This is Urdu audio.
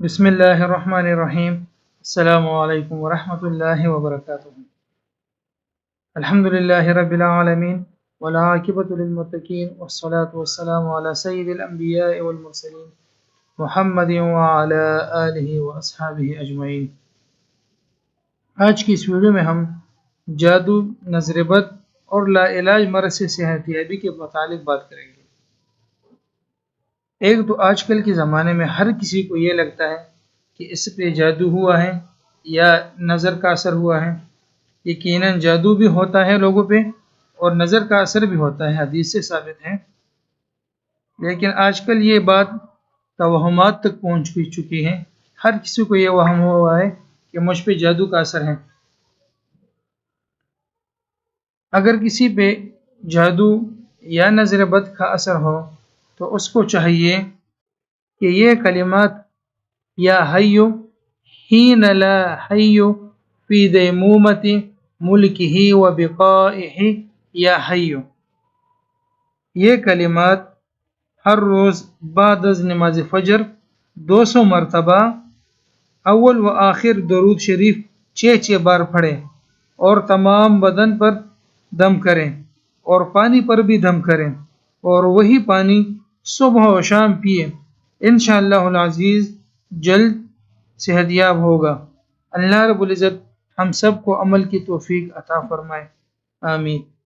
بسم اللہ الرحمن الرحیم۔ السلام علیکم ورحمۃ اللہ وبرکاتہ۔ الحمد للہ رب العالمین والعاقبۃ للمتقین والصلاة والسلام علی سید الانبیاء والمرسلین محمد وعلی آلہ واصحابہ اجمعین۔ آج کی اس ویڈیو میں ہم جادو، نظر بد اور لا علاج مرض سے صحت یابی کے متعلق بات کریں گے۔ ایک تو آج کل کے زمانے میں ہر کسی کو یہ لگتا ہے کہ اس پہ جادو ہوا ہے یا نظر کا اثر ہوا ہے۔ یقیناً جادو بھی ہوتا ہے لوگوں پہ اور نظر کا اثر بھی ہوتا ہے، حدیث سے ثابت ہے۔ لیکن آج کل یہ بات توہمات تک پہنچ چکی ہے۔ ہر کسی کو یہ وہم ہوا ہے کہ مجھ پہ جادو کا اثر ہے۔ اگر کسی پہ جادو یا نظر بد کا اثر ہو تو اس کو چاہیے کہ یہ کلمات یا حیو حین لا حیو فی دیمومت ملکہ و بقائہ یا حیو، یہ کلمات ہر روز بعد از نماز فجر 200 مرتبہ اول و آخر درود شریف 6 بار پڑھیں اور تمام بدن پر دم کریں اور پانی پر بھی دم کریں اور وہی پانی صبح و شام پیئیں۔ انشاءاللہ العزیز جلد صحت یاب ہوگا۔ اللہ رب العزت ہم سب کو عمل کی توفیق عطا فرمائے، آمین۔